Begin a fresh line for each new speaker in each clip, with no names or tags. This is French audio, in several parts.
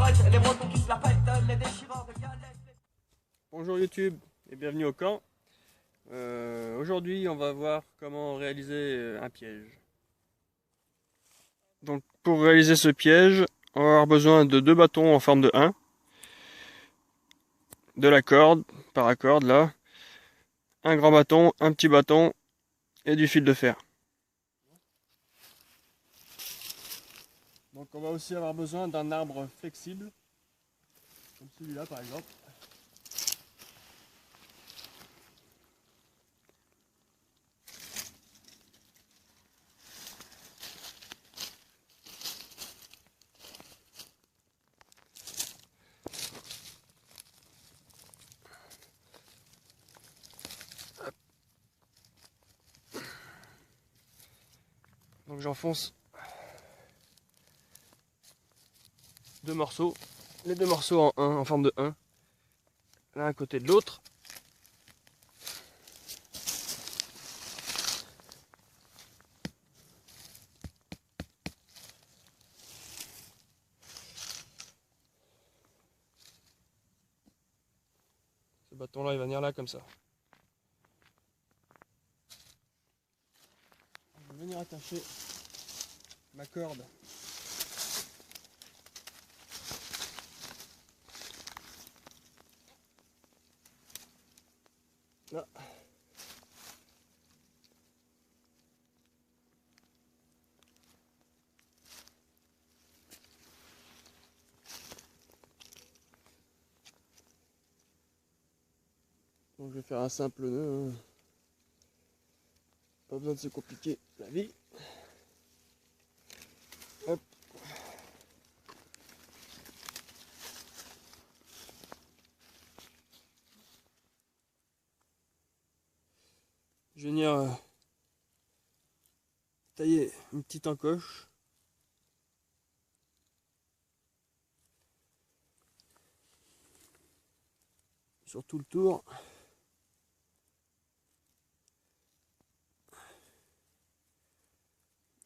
les Bretons qui se la pètent, les déchireurs de galettes.
Bonjour YouTube et bienvenue au camp. Aujourd'hui on va voir comment réaliser un piège. Donc pour réaliser ce piège, on va avoir besoin de deux bâtons en forme de 1, de la corde, paracorde là, un grand bâton, un petit bâton et du fil de fer. Donc on va aussi avoir besoin d'un arbre flexible, comme celui-là par exemple. Donc j'enfonce deux morceaux, les deux morceaux en 1, en forme de 1, l'un à côté de l'autre. Ce bâton là il va venir là comme ça. Je vais venir attacher ma corde là. Donc je vais faire un simple nœud, hein. Pas besoin de se compliquer la vie. Hop. Je vais venir tailler une petite encoche. Sur tout le tour.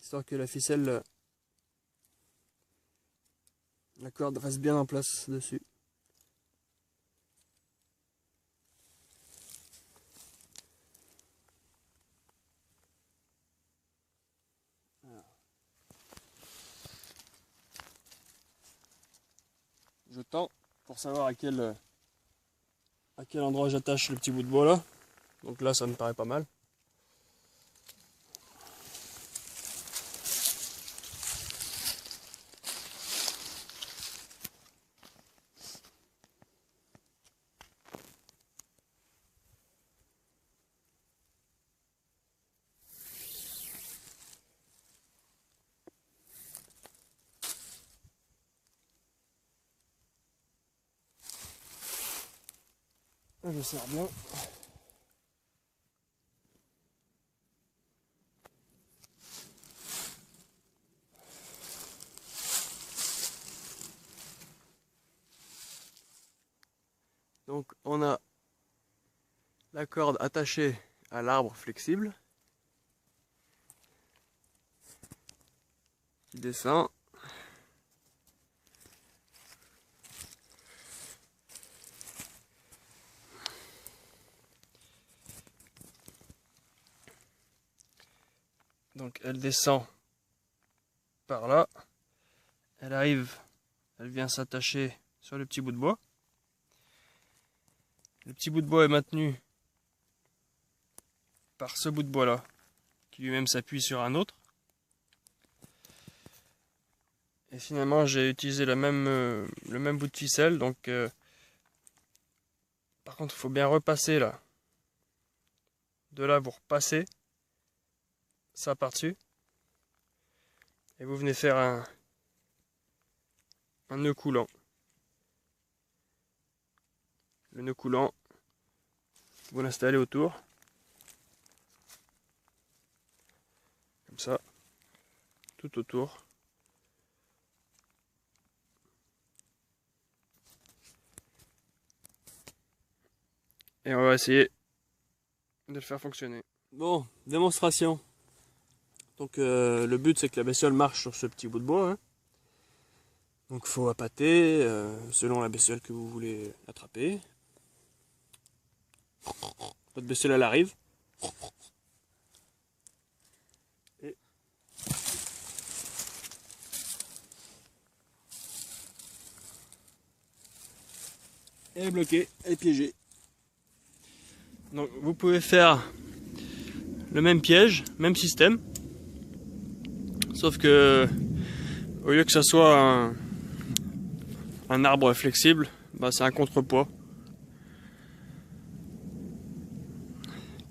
Histoire que la ficelle, la corde reste bien en place dessus. Voilà. Je tends pour savoir à quel endroit j'attache le petit bout de bois là. Donc là ça me paraît pas mal. Là, je serre bien. Donc on a la corde attachée à l'arbre flexible qui descend. Donc elle descend par là, elle arrive, elle vient s'attacher sur le petit bout de bois. Le petit bout de bois est maintenu par ce bout de bois là, qui lui-même s'appuie sur un autre. Et finalement j'ai utilisé le même bout de ficelle, donc par contre il faut bien repasser là. De là vous repassez ça par-dessus. Et vous venez faire un nœud coulant. Le nœud coulant, vous l'installez autour. Comme ça, tout autour. Et on va essayer de le faire fonctionner. Bon, démonstration. Donc le but c'est que la bestiole marche sur ce petit bout de bois, hein. Donc faut appâter selon la bestiole que vous voulez attraper. Votre bestiole elle arrive. Et elle est bloquée, elle est piégée. Donc vous pouvez faire le même piège, même système. Sauf que au lieu que ça soit un arbre flexible, bah c'est un contrepoids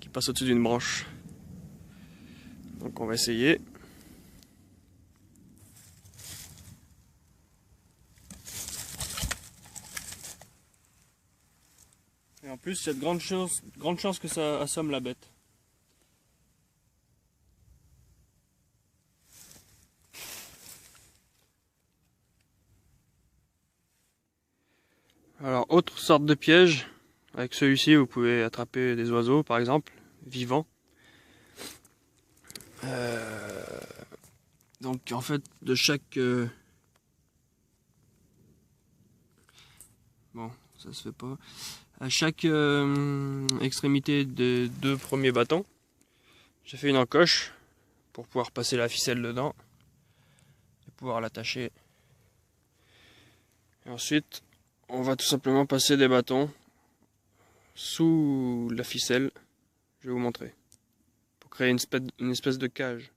qui passe au-dessus d'une branche. Donc on va essayer. Et en plus, il y a de grandes chances que ça assomme la bête. Alors, autre sorte de piège. Avec celui-ci, vous pouvez attraper des oiseaux, par exemple, vivants. Donc, en fait, de chaque... Bon, ça se fait pas. À chaque extrémité des 2 premiers bâtons, j'ai fait une encoche pour pouvoir passer la ficelle dedans et pouvoir l'attacher. Et ensuite, on va tout simplement passer des bâtons sous la ficelle. Je vais vous montrer. Pour créer une espèce de cage.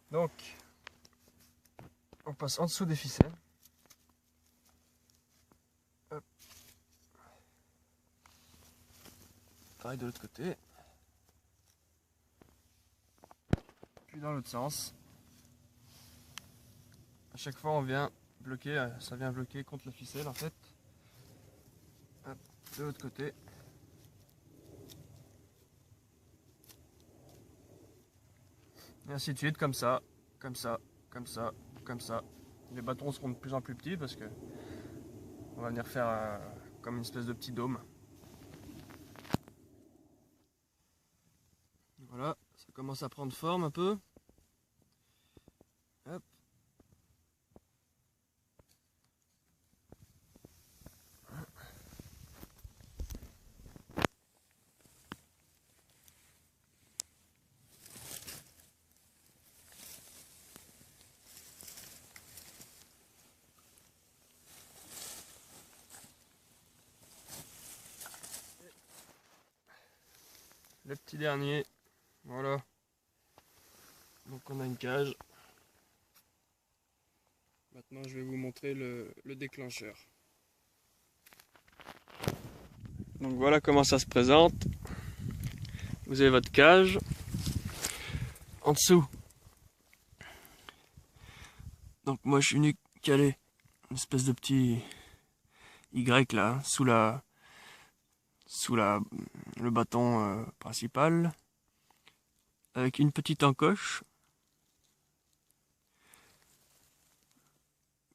Donc, on passe en dessous des ficelles. Hop. Pareil de l'autre côté. Puis dans l'autre sens. À chaque fois on vient bloquer, ça vient bloquer contre la ficelle en fait. Hop, de l'autre côté. Et ainsi de suite, comme ça, comme ça, comme ça, comme ça. Les bâtons seront de plus en plus petits parce que on va venir faire comme une espèce de petit dôme. Voilà, ça commence à prendre forme un peu. Hop. Le petit dernier, voilà. Donc on a une cage. Maintenant je vais vous montrer le déclencheur. Donc voilà comment ça se présente. Vous avez votre cage. En dessous. Donc moi je suis venu caler une espèce de petit Y là, sous le bâton principal, avec une petite encoche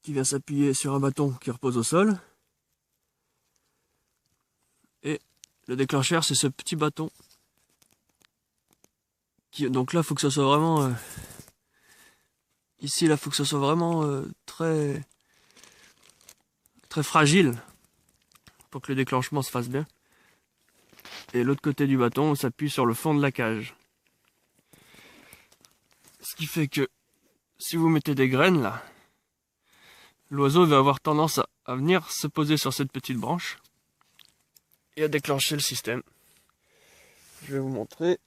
qui vient s'appuyer sur un bâton qui repose au sol. Et le déclencheur, c'est ce petit bâton. Donc là, il faut que ça soit vraiment... ici, là, il faut que ça soit vraiment très fragile pour que le déclenchement se fasse bien. Et l'autre côté du bâton, on s'appuie sur le fond de la cage. Ce qui fait que si vous mettez des graines là, l'oiseau va avoir tendance à venir se poser sur cette petite branche et à déclencher le système. Je vais vous montrer.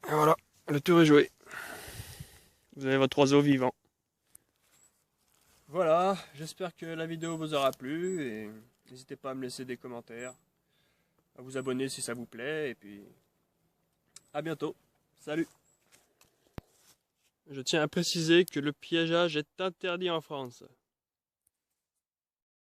Et voilà, le tour est joué. Vous avez votre oiseau vivant. Voilà, j'espère que la vidéo vous aura plu et n'hésitez pas à me laisser des commentaires, à vous abonner si ça vous plaît et puis à bientôt. Salut! Je tiens à préciser que le piégeage est interdit en France.